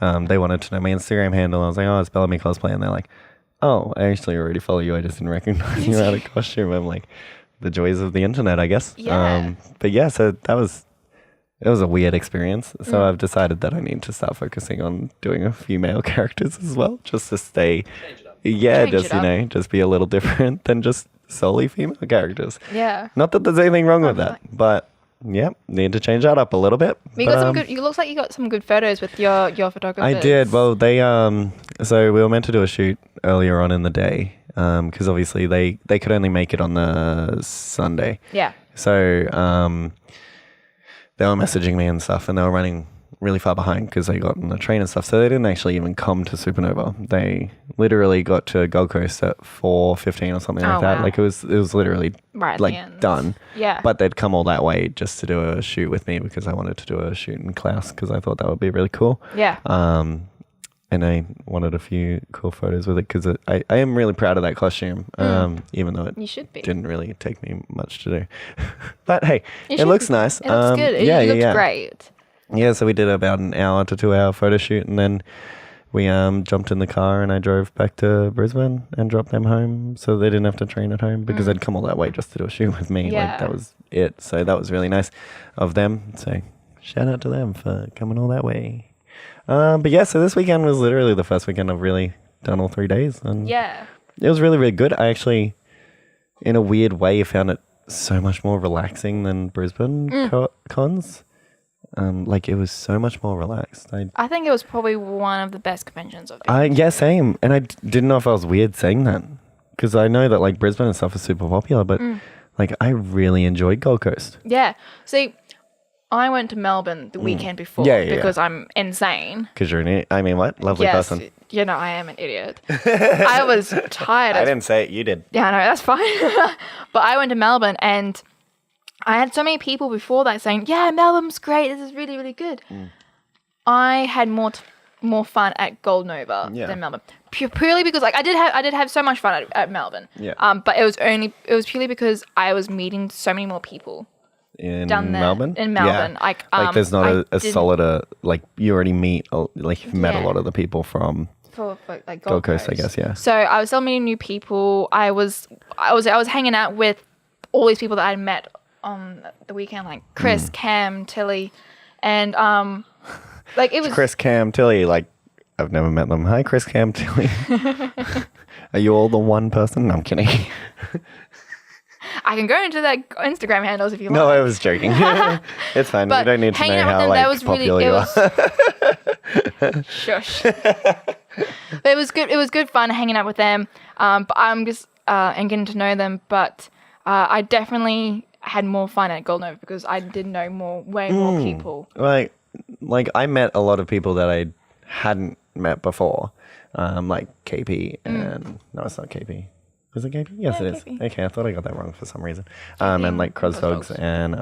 they wanted to know my Instagram handle. I was like, "Oh, it's Bellarmycosplay," and they're like, "Oh, I actually already follow you. I just didn't recognize you out of costume." I'm like, the joys of the internet, I guess. Yeah. But yeah, so it was a weird experience. So I've decided that I need to start focusing on doing a few male characters as well, just to stay, just be a little different than just solely female characters. Yeah. Not that there's anything wrong with that, but Yep. Need to change that up a little bit. You got some good. You looks like you got some good photos with your photographers. I did. Well, they so we were meant to do a shoot earlier on in the day because obviously they could only make it on the Sunday. Yeah. So they were messaging me and stuff, and they were running really far behind because they got on the train and stuff. So they didn't actually even come to Supernova. They literally got to Gold Coast at 4:15 or something like that. Wow. Like it was literally Right, like done. Yeah. But they'd come all that way just to do a shoot with me because I wanted to do a shoot in class because I thought that would be really cool. Yeah. And I wanted a few cool photos with it because I am really proud of that costume, even though You should be. didn't really take me much to do. But hey, It it looks nice. It looks good. It looks great. Yeah, so we did about an hour to 2 hour photo shoot, and then we jumped in the car and I drove back to Brisbane and dropped them home so they didn't have to train at home because they'd come all that way just to do a shoot with me. Yeah. Like that was it. So that was really nice of them. So shout out to them for coming all that way. But yeah, so this weekend was literally the first weekend I've really done all 3 days. And Yeah. it was really, really good. I actually, in a weird way, found it so much more relaxing than Brisbane cons. Like it was so much more relaxed. I think it was probably one of the best conventions I've been. Yeah, same. And I didn't know if I was weird saying that because I know that like Brisbane and stuff is super popular, but like I really enjoyed Gold Coast. Yeah. See, I went to Melbourne the weekend before because I'm insane. Because you're an idiot. I mean, what? Lovely person. You know, I am an idiot. I was tired. I didn't say it. You did. Yeah, no, that's fine. But I went to Melbourne and I had so many people before that saying, yeah, Melbourne's great. This is really, really good. I had more fun at Gold Nova than Melbourne. Purely because like I did have so much fun at Melbourne. Yeah. But it was purely because I was meeting so many more people. In down there, Melbourne? in Melbourne. Yeah. Like there's not a solid, like you already meet, like you've met a Yeah. lot of the people from for like Gold Coast, I guess, yeah. So I was still meeting new people. I was hanging out with all these people that I met on the weekend, like Chris, Cam, Tilly, and like it was Chris, Cam, Tilly, like I've never met them. Hi, Chris, Cam, Tilly. Are you all the one person? No, I'm kidding. I can go into their Instagram handles if you No, like. I was joking. It's fine. But we don't need to hanging know out with how them, like that was popular really, you are. Shush. But it was good. It was good fun hanging out with them. But I'm just and getting to know them. But I definitely had more fun at Gold Nova because I did know way more people. Like I met a lot of people that I hadn't met before, like KP and no, it's not KP. Is it KP? Yes, Yeah, it is. KP. Okay, I thought I got that wrong for some reason. And like Cruz Dogs and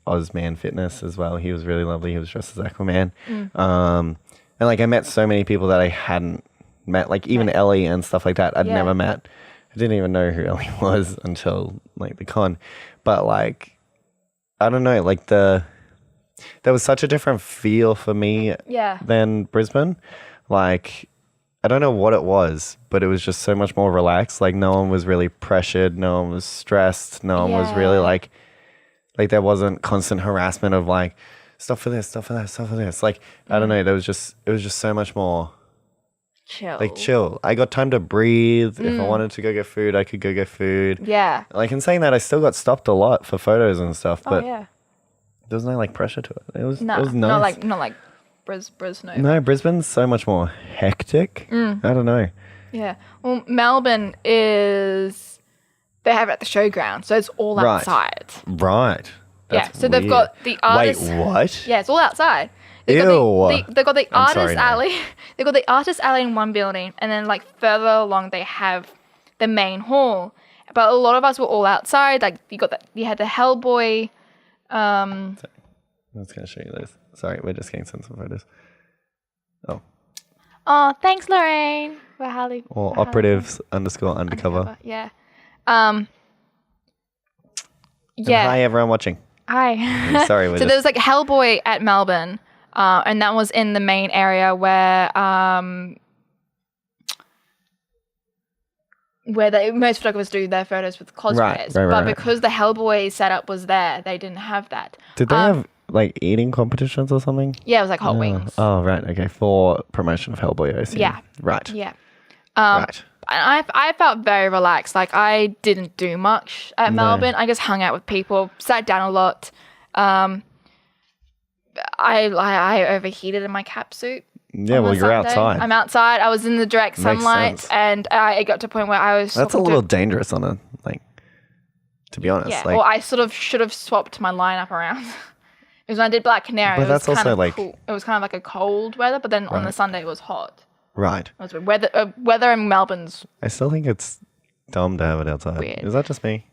Ozman Fitness as well. He was really lovely. He was dressed as Aquaman. And like I met so many people that I hadn't met, like even Ellie and stuff like that. I'd never met. I didn't even know who Ellie was until like the con. But like, I don't know, like there was such a different feel for me than Brisbane. Like, I don't know what it was, but it was just so much more relaxed. Like no one was really pressured. No one was stressed. No one was really like there wasn't constant harassment of like, stuff for this, stuff for that, stuff for this. Like, I don't know. It was just so much more Chill. like chill. I got time to breathe. If I wanted to go get food, I could go get food. Yeah. Like in saying that, I still got stopped a lot for photos and stuff, but there was no like pressure to it. It was nice. Not like Brisbane. No, Brisbane's so much more hectic. I don't know. Yeah. Well, Melbourne is they have it at the showground, so it's all Right. outside. Right. That's So they've weird. got the artist. Wait, what? Yeah, it's all outside. They've Ew. They've got the I'm artist sorry, no. alley. They've got the artist alley in one building, and then like further along they have the main hall. But a lot of us were all outside. Like you had the Hellboy. I was going to show you those. Sorry, we're just getting some photos. Oh. Oh, thanks, Lorraine. For Harley. Or for operatives _ undercover. Yeah. And Yeah. hi, everyone watching. Hi. Sorry, we're So there was like Hellboy at Melbourne, and that was in the main area where most photographers do their photos with cosplayers. But because the Hellboy setup was there, they didn't have that. Did they have like eating competitions or something? Yeah, it was like hot wings. Oh, right. Okay. For promotion of Hellboy, I see. Yeah. Right. Yeah. Right. I felt very relaxed. Like I didn't do much at Melbourne. I just hung out with people, sat down a lot. I overheated in my cap suit. Yeah, well, you're outside. I'm outside. I was in the direct sunlight, and it got to a point where I was. That's a little dangerous on a to be honest. Yeah. Like, well, I sort of should have swapped my lineup around. Because when I did Black Canary, but that's also like cool. It was kind of like a cold weather, but then on the Sunday it was hot. Right. It was weird. Weather in Melbourne's. I still think it's dumb to have it outside. Weird. Is that just me?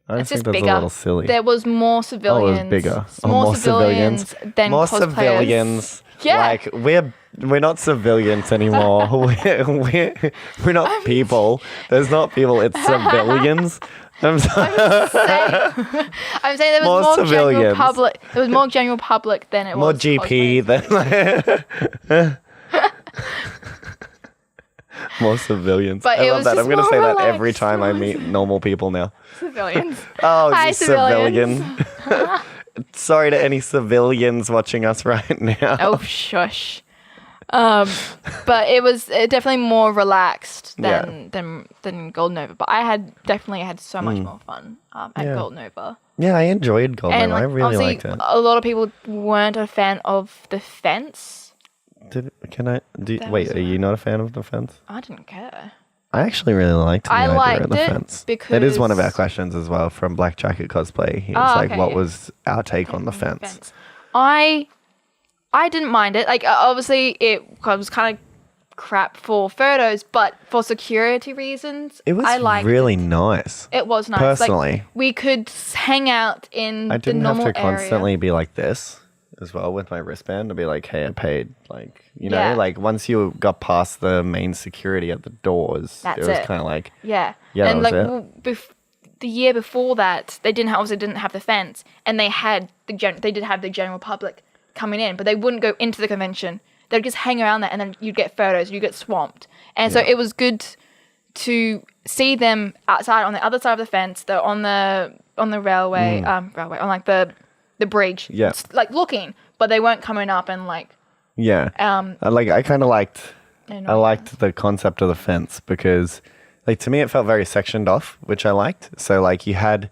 I It's just think just that's bigger. a little silly. There was more civilians. Oh, it was bigger. More civilians than more cosplayers. civilians. Yeah. Like we're not civilians anymore. we're not people. There's not people. It's civilians. I'm sorry. I'm saying there was more general civilians. public. There was more general public than it More was GP than more civilians. But I it love was that. just I'm going to more say that relaxed. every time I meet normal people now. civilians. Oh, Hi, you civilian. Sorry to any civilians watching us right now. Oh, shush. But it was definitely more relaxed than Gold Nova. But I definitely had so much more fun at Gold Nova. Yeah, I enjoyed Gold And Nova. I really liked obviously, it. a lot of people weren't a fan of the fence. Wait, are you not a fan of the fence? I didn't care. I actually really liked the I idea liked of the it fence. because It is one of our questions as well from Black Jacket Cosplay. He was like, okay, what yeah. was our take on the fence? I didn't mind it. Like obviously it was kind of crap for photos, but for security reasons, It was I liked really it. nice. It was nice. Personally. Like, we could hang out in I the didn't have normal to area. constantly be like this as well with my wristband to be like, hey, I paid. Like, you know, Yeah. like once you got past the main security at the doors, That's it was it. kind of like, Yeah. Yeah, and that like was the year before that, they didn't have the fence, and they had they did have the general public coming in, but they wouldn't go into the convention. They'd just hang around there, and then you'd get photos, you'd get swamped, and so it was good to see them outside on the other side of the fence. They're on the railway, on like the bridge, Yeah. like looking, but they weren't coming up and like. yeah. I kind of liked, I liked the concept of the fence because, like, to me, it felt very sectioned off, which I liked. So, like, you had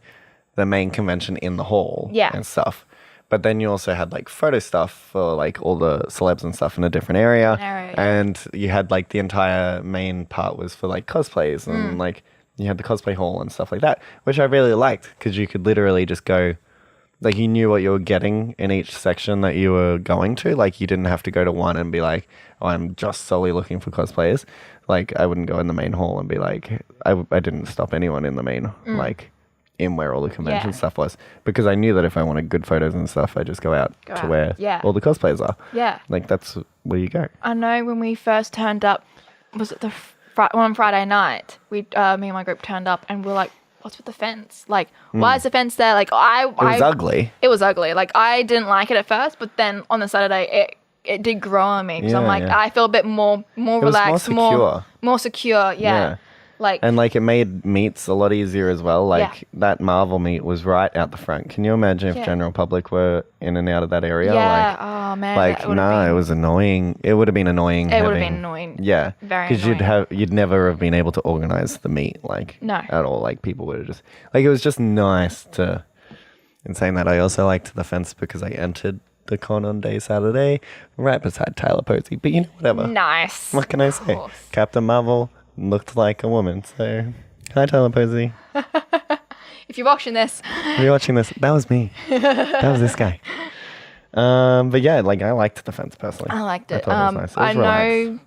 the main convention in the hall and stuff. But then you also had, like, photo stuff for, like, all the celebs and stuff in a different area. And you had, like, the entire main part was for, like, cosplays. And, like, you had the cosplay hall and stuff like that, which I really liked because you could literally just go... Like, you knew what you were getting in each section that you were going to. Like, you didn't have to go to one and be like, oh, I'm just solely looking for cosplayers. Like, I wouldn't go in the main hall and be like, I didn't stop anyone in the main, like, in where all the convention stuff was. Because I knew that if I wanted good photos and stuff, I just go out to where all the cosplayers are. Yeah. Like, that's where you go. I know when we first turned up, was it on Friday night, me and my group turned up and we're like, what's with the fence? Like, why is the fence there? Like, It was ugly. It was ugly. Like, I didn't like it at first, but then on the Saturday, it did grow on me. Because I'm like, I feel a bit more relaxed, more secure. Yeah. Like, and like it made meets a lot easier as well. Like that Marvel meet was right out the front. Can you imagine if general public were in and out of that area? Yeah. Like, oh man. like it was annoying. It would have been annoying. It would have been annoying. Yeah. Very Because you'd never have been able to organize the meet at all. Like people would have just it was just nice to. In saying that, I also liked the fence because I entered the con on day Saturday right beside Tyler Posey. But you know, whatever. Nice. What can I say? Captain Marvel looked like a woman. So, hi, Tyler Posey. If you're watching this. That was me. That was this guy. But yeah, like I liked the fence personally. I liked it. I thought it was nice. It was I know relaxed.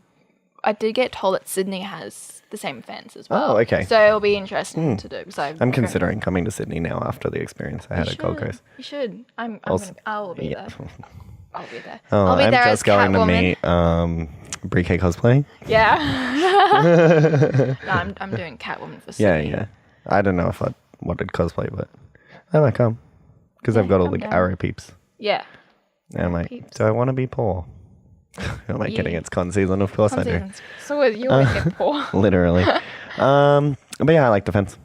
I did get told that Sydney has the same fence as well. Oh, okay. So it'll be interesting to do. So I'm considering coming to Sydney now after the experience I had at Gold Coast. You should. I will be there. I'll be there. Oh, I'll be I'm there just as going to Catwoman. meet Briquet Cosplay. Yeah. No, I'm doing Catwoman for Sydney. Yeah. I don't know if I wanted cosplay, but I might come because I've got all the arrow peeps. Yeah. And I'm like, do I want to be poor? I'm like kidding. It's con season, of course I do. So you always get poor. Literally. But yeah, I like the fence.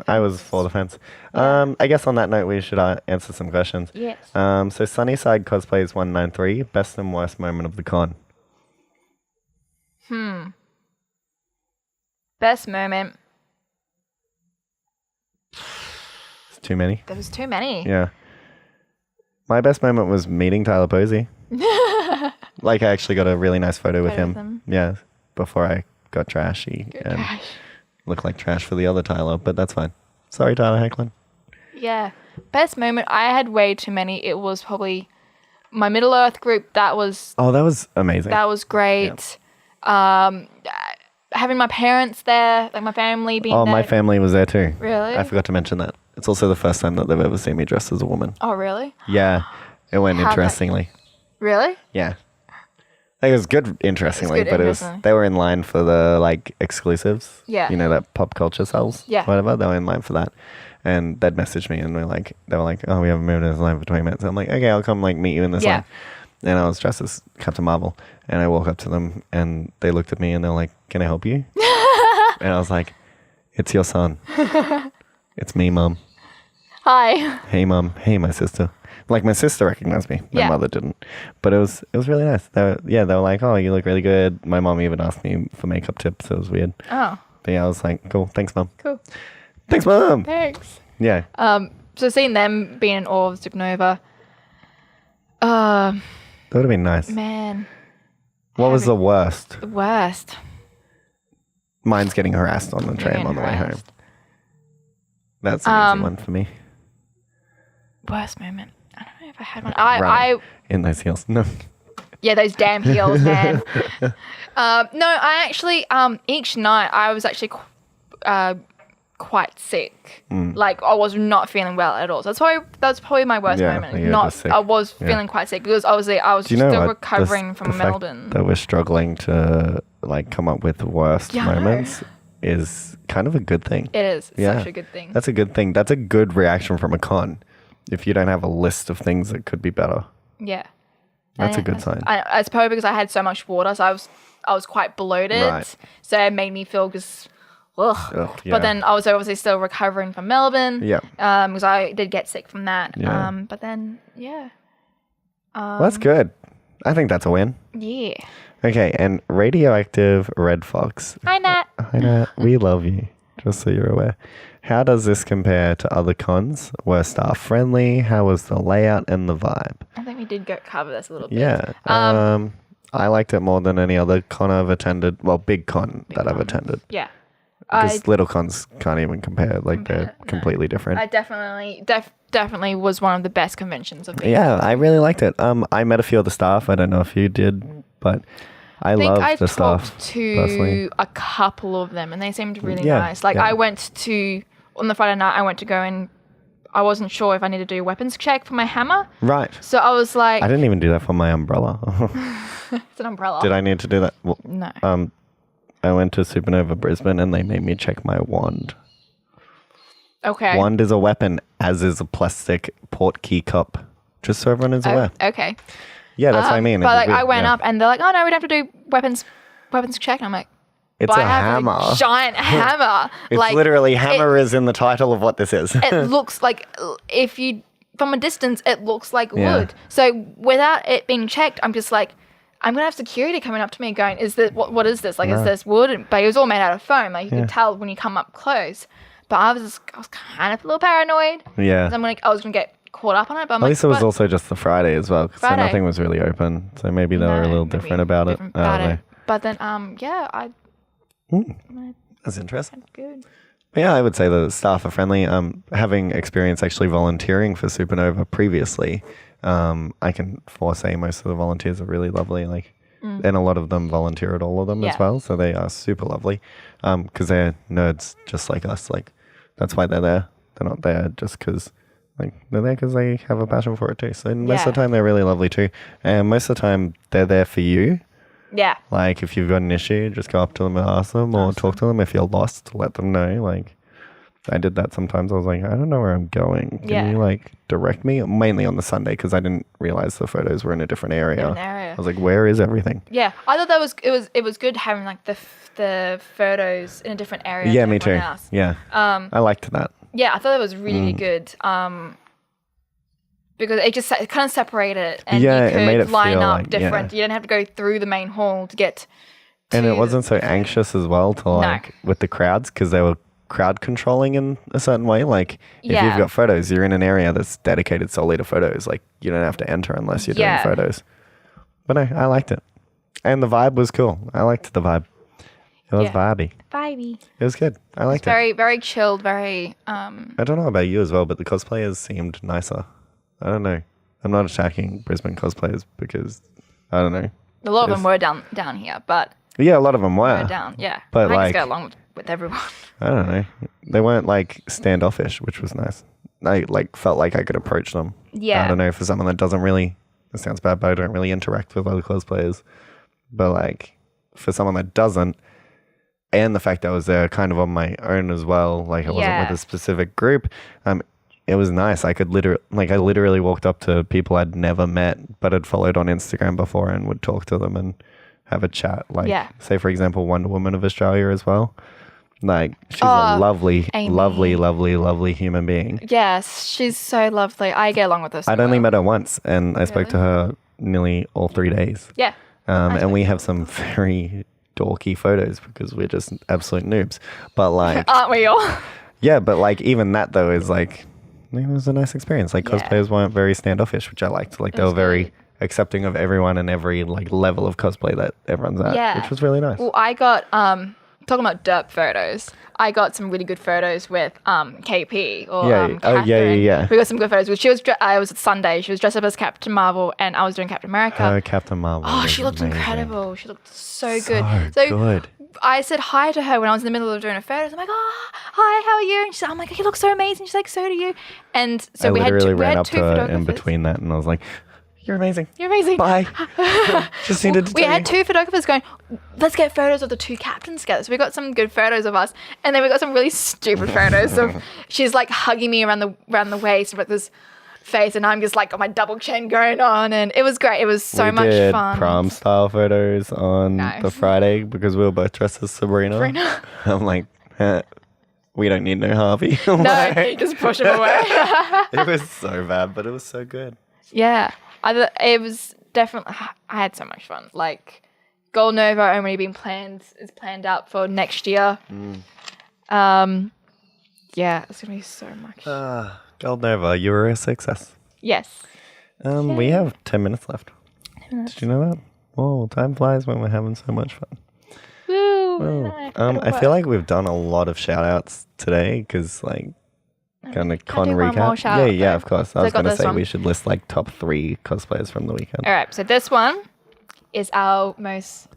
I was for the fence. I guess on that note, we should answer some questions. Yes. So Sunnyside Cosplays 193, best and worst moment of the con. Best moment. It's too many. There was too many. Yeah. My best moment was meeting Tyler Posey. Like, I actually got a really nice photo with him. Yeah. Before I got trashy and looked like trash for the other Tyler, but that's fine. Sorry, Tyler Hecklin. Yeah. Best moment. I had way too many. It was probably my Middle Earth group. That was amazing. That was great. Yeah. Having my parents there, like my family being there. Oh, my family was there too. Really? I forgot to mention that. It's also the first time that they've ever seen me dressed as a woman. Oh, really? Yeah. It went interestingly. Really? Yeah. It was good interestingly, they were in line for the like exclusives. Yeah. You know, that pop culture sells. Yeah. Whatever. They were in line for that. And they'd messaged me and they were like, oh, we haven't moved in this line for 20 minutes. I'm like, okay, I'll come like meet you in this line. And I was dressed as Captain Marvel. And I walk up to them and they looked at me and they're like, can I help you? And I was like, it's your son. It's me, Mum. Hi. Hey, Mum. Hey, my sister. Like, my sister recognized me. My mother didn't. But it was really nice. They were like, oh, you look really good. My mom even asked me for makeup tips. It was weird. Oh. But yeah, I was like, cool. Thanks, Mum. Cool. Thanks, Mum. Thanks. Yeah. So seeing them being in awe of Supernova. That would have been nice. Man. What was the worst? The worst. Mine's getting harassed on the tram on the way home. That's an easy one for me. Worst moment. I don't know if I had one. I in those heels. No. Yeah, those damn heels, man. No, I actually each night I was actually quite sick. Like I was not feeling well at all. So that's probably my worst moment. I was feeling quite sick because obviously I was still recovering from Melbourne. That we're struggling to like come up with worst moments is kind of a good thing. It is. It's such a good thing. That's a good thing. That's a good reaction from a con. If you don't have a list of things that could be better. Yeah. That's a good sign. It's probably because I had so much water, so I was quite bloated. Right. So it made me feel just But then I was obviously still recovering from Melbourne. Yeah. Because I did get sick from that. Yeah. But then well, that's good. I think that's a win. Yeah. Okay, and Radioactive Red Fox. Hi, Nat. Hi, Nat. We love you, just so you're aware. How does this compare to other cons? Were staff friendly? How was the layout and the vibe? I think we did cover this a little bit. Yeah. I liked it more than any other con I've attended. Well, big con I've attended. Yeah. Because little cons can't even compare. They're completely different. I definitely was one of the best conventions of the year. Yeah, I really liked it. I met a few of the staff. I don't know if you did, but I loved the staff. I talked to a couple of them and they seemed really nice. I went to, on the Friday night, I went to go and I wasn't sure if I needed to do a weapons check for my hammer. Right. So I was like... I didn't even do that for my umbrella. It's an umbrella. Did I need to do that? Well, no. I went to Supernova Brisbane and they made me check my wand. Okay. Wand is a weapon, as is a plastic port key cup. Just so everyone is aware. Okay. Yeah, that's what I mean. But I went up and they're like, oh no, we don't have to do weapons check. And I'm like, it's a hammer. A giant hammer. It's literally hammer is in the title of what this is. It looks like, from a distance, it looks like wood. So without it being checked, I'm just like, I'm going to have security coming up to me going, is this, what is this? Like, is this wood? But it was all made out of foam. Like, you could tell when you come up close. But I was kind of a little paranoid. Yeah. I was going to get caught up on it. But at least it was also just the Friday as well. So nothing was really open. So maybe they were a little different about it. But then, that's interesting. That's good. Yeah, I would say the staff are friendly. Having experience actually volunteering for Supernova previously, I can foresay most of the volunteers are really lovely. And a lot of them volunteer at all of them as well. So they are super lovely because they're nerds just like us. That's why they're there. They're not there just because they're there because they have a passion for it too. So most of the time they're really lovely too. And most of the time they're there for you. Yeah. If you've got an issue, just go up to them and ask them or talk to them. If you're lost, let them know. I did that sometimes. I was like, I don't know where I'm going. Can you direct me? Mainly on the Sunday because I didn't realize the photos were in a different area. I was like, where is everything? Yeah, I thought that it was good having the photos in a different area. Yeah, me too. Else. Yeah. I liked that. Yeah, I thought it was really good. Because it kind of separated it and you could it made it line feel up different. You didn't have to go through the main hall to get And it wasn't so anxious as well to like with the crowds because they were crowd controlling in a certain way. Like if you've got photos, you're in an area that's dedicated solely to photos. Like you don't have to enter unless you're doing photos. But no, I liked it. And the vibe was cool. I liked the vibe. It was vibey. It was good. I liked it. Very, very chilled, very I don't know about you as well, but the cosplayers seemed nicer. I don't know. I'm not attacking Brisbane cosplayers because I don't know. A lot of them were down here, but yeah, a lot of them were down. Yeah, but I like just go along with everyone. I don't know. They weren't like standoffish, which was nice. I like felt like I could approach them. Yeah, I don't know, for someone that doesn't really. It sounds bad, but I don't really interact with other cosplayers. But like for someone that doesn't. And the fact that I was there kind of on my own as well, like I wasn't with a specific group. It was nice. I literally walked up to people I'd never met, but had followed on Instagram before and would talk to them and have a chat. Like, say for example, Wonder Woman of Australia as well. Like she's a lovely, Amy. lovely human being. Yes, she's so lovely. I get along with her. I'd only met her once, and I spoke to her nearly all 3 days. Yeah. And we have some very dorky photos because we're just absolute noobs, but like aren't we all? Yeah, but like even that though is like it was a nice experience. Like cosplayers weren't very standoffish, which I liked. Like they were very accepting of everyone and every like level of cosplay that everyone's at, which was really nice. Well, I got talking about derp photos. I got some really good photos with KP or Catherine. We got some good photos. She was it was Sunday. She was dressed up as Captain Marvel, and I was doing Captain America. Oh, Captain Marvel! Oh, she looked incredible. She looked so good. Good. I said hi to her when I was in the middle of doing her photos. I'm like, oh, hi, how are you? And she's like, I'm like, you look so amazing. She's like, so do you. And so we had two photographers. In between that, and I was like, you're amazing. You're amazing. Bye. Just needed to We had two photographers going, let's get photos of the two captains together. So we got some good photos of us. And then we got some really stupid photos of she's like hugging me around the waist with this face. And I'm just like got my double chin going on. And it was great. It was so much fun. We did prom style photos on the Friday because we were both dressed as Sabrina. I'm like, we don't need no Harvey. No, you just push him away. It was so bad, but it was so good. Yeah. It was definitely, I had so much fun. Like, Gold Nova only being is planned out for next year. Yeah, it's going to be so much. Gold Nova, you were a success. Yes. We have 10 minutes left. 10 minutes. Did you know that? Oh, time flies when we're having so much fun. Woo! I feel like we've done a lot of shout outs today because like, kind of con recap. Yeah, of course. I was going to say we should list like top 3 cosplayers from the weekend. All right, so this one is our most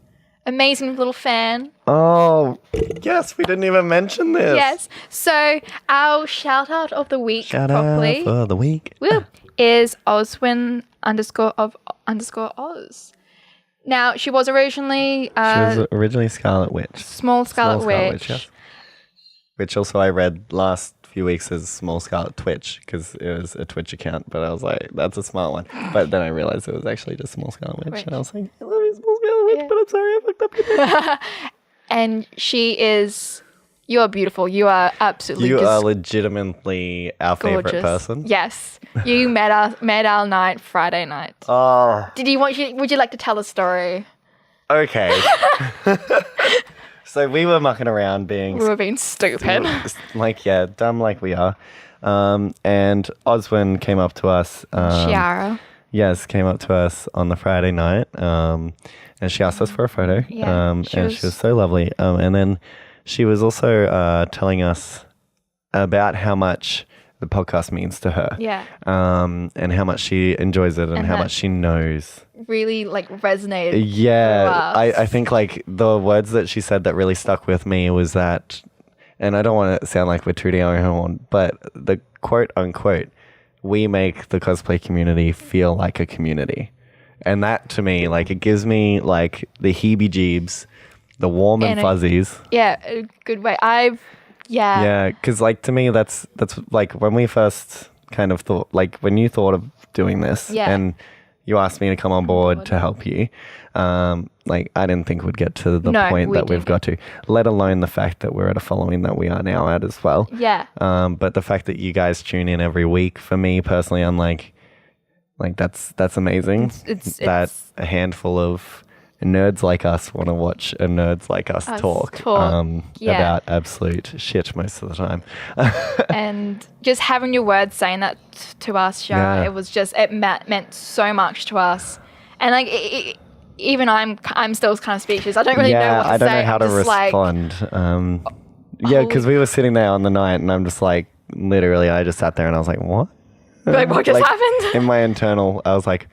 amazing little fan. Oh, yes, we didn't even mention this. Yes, so our shout out of the week properly for the week is Oswin _ Oz. Now, she was originally Scarlet Witch. Small Scarlet Witch. Yes. Which also I read last few weeks as Small Scarlet Twitch because it was a Twitch account, but I was like, that's a smart one. But then I realized it was actually just Small Scarlet Witch. And I was like, I love you, Small Scarlet Witch, but I'm sorry I fucked up your name. And you are beautiful. You are absolutely You are legitimately our gorgeous. favorite person. Yes. You met our night, Friday night. Oh. Would you like to tell a story? Okay. So we were mucking around We were being stupid. Dumb like we are. And Oswin came up to us. Chiara. Yes, came up to us on the Friday night. And she asked us for a photo. Yeah, she was so lovely. And then she was also telling us about how much the podcast means to her. Yeah. And how much she enjoys it and how much she knows. Really resonated. Yeah. I think the words that she said that really stuck with me was that, and I don't want to sound like we're tooting our own horn, but the quote unquote, we make the cosplay community feel like a community. And that to me, it gives me the heebie-jeebs, the warm and fuzzies. Yeah, a good way. Yeah, because to me, that's when we first kind of thought, when you thought of doing this and you asked me to come on board to help you, I didn't think we'd get to the point that we've got to, let alone the fact that we're at a following that we are now at as well. Yeah. But the fact that you guys tune in every week, for me personally, I'm that's amazing. That's a handful of nerds like us want to watch a nerds like us talk. About absolute shit most of the time. And just having your words saying that to us, Shara, it was just, it meant so much to us. And like, even I'm still kind of speechless. I don't really know what to say. I don't know how to respond. Because we were sitting there on the night and I'm just like, literally, I just sat there and I was like, what? Like, what just happened? In my internal, I was like,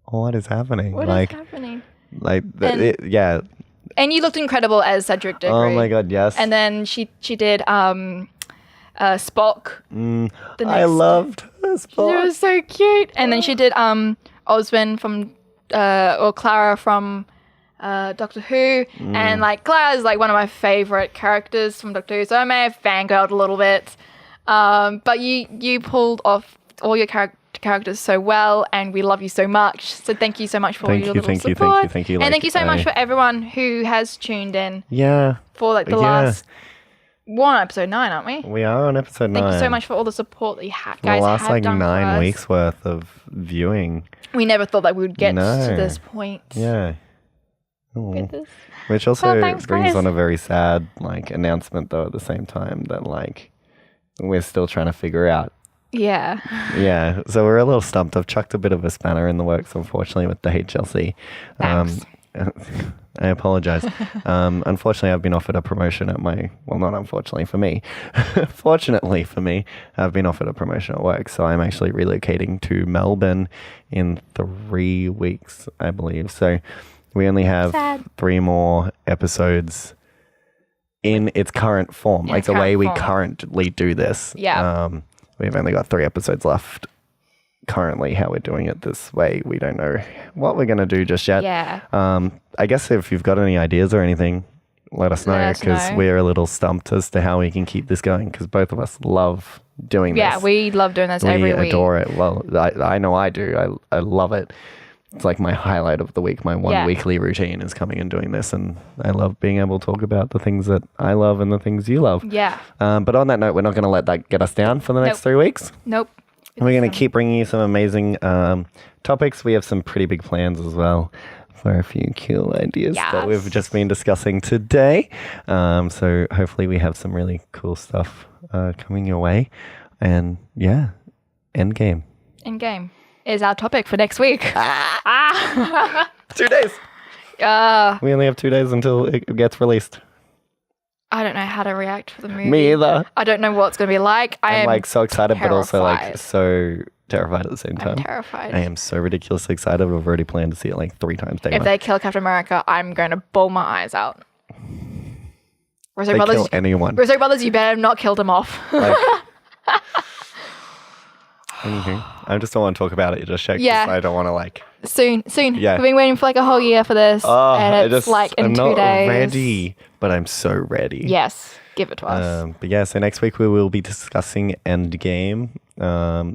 what is happening? What is happening? Like, And you looked incredible as Cedric Diggory. Oh my God, yes. And then she did Spock. I loved Spock. She was so cute. And then she did Oswin from, or Clara from Doctor Who. And like Clara's like one of my favorite characters from Doctor Who. So I may have fangirled a little bit. But you pulled off all your characters so well, and we love you so much. So thank you so much for your little support. Thank you. And thank you so much for everyone who has tuned in. Yeah. For like the last... We're on episode 9, aren't we? We are on episode 9. Thank you so much for all the support that you guys have done. The last like 9 weeks worth of viewing. We never thought that we would get to this point. Yeah. Get this. Which also thanks, brings guys. on a very sad like announcement though at the same time that like we're still trying to figure out. Yeah. Yeah. So we're a little stumped. I've chucked a bit of a spanner in the works, unfortunately, with the HLC. Thanks. I apologize. Unfortunately, I've been offered a promotion at my... Well, not unfortunately for me. Fortunately for me, I've been offered a promotion at work. So I'm actually relocating to Melbourne in 3 weeks, I believe. So we only have 3 more episodes in its current form. Like the way we currently do this. Yeah. We've only got 3 episodes left. Currently, how we're doing it this way, we don't know what we're going to do just yet. Yeah. I guess if you've got any ideas or anything, let us know, because we're a little stumped as to how we can keep this going, because both of us love doing this. Yeah, we love doing this every week. We adore it. Well, I know I do. I love it. It's like my highlight of the week. My one weekly routine is coming and doing this, and I love being able to talk about the things that I love and the things you love. Yeah. But on that note, we're not going to let that get us down for the next 3 weeks. Nope. We're going to keep bringing you some amazing topics. We have some pretty big plans as well for a few cool ideas that we've just been discussing today. So hopefully we have some really cool stuff coming your way. And yeah, Endgame. Endgame is our topic for next week. 2 days. We only have 2 days until it gets released. I don't know how to react to the movie. Me either. I don't know what it's going to be like. I'm like so excited, terrified. but also like so terrified at the same time. I'm terrified. I am so ridiculously excited. I've already planned to see it like 3 times. If they kill Captain America, I'm going to bawl my eyes out. Russo they Brothers, kill anyone. Russo Brothers, you better not kill them off. Anywho, I just don't want to talk about it just yet. Yeah. I don't want to like... Soon. Yeah. We've been waiting for like a whole year for this. And it's like in 2 days. I'm not ready, but I'm so ready. Yes. Give it to us. But yeah, so next week we will be discussing Endgame.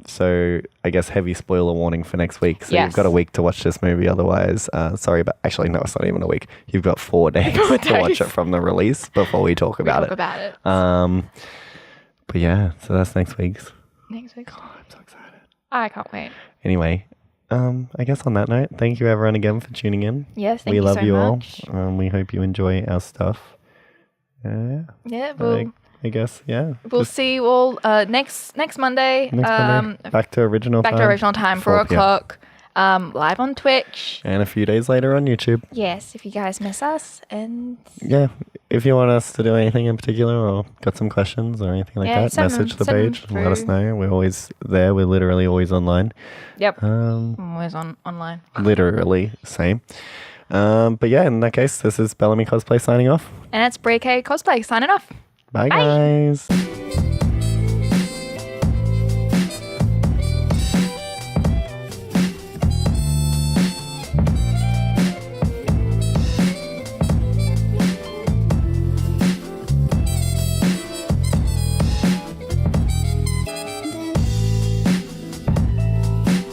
So I guess heavy spoiler warning for next week. So you've got a week to watch this movie. Otherwise, sorry, but actually, no, it's not even a week. You've got 4 days to watch it from the release before we talk about it. But yeah, so that's next week's. Next week. God, I'm so excited. I can't wait. Anyway, I guess on that note, thank you everyone again for tuning in. Yes, thank you so much. We love you all. We hope you enjoy our stuff. Yeah, I guess, yeah. We'll see you all next Monday. Back to original time. Back to original time, 4 o'clock. Live on Twitch. And a few days later on YouTube. Yes, if you guys miss us. And yeah, if you want us to do anything in particular or got some questions or anything like that, message the page. Let us know. We're always there. We're literally always online. Yep. Always online. Literally, same. But yeah, in that case, this is Bellamy Cosplay signing off. And it's Bray Cosplay signing off. Bye. Guys.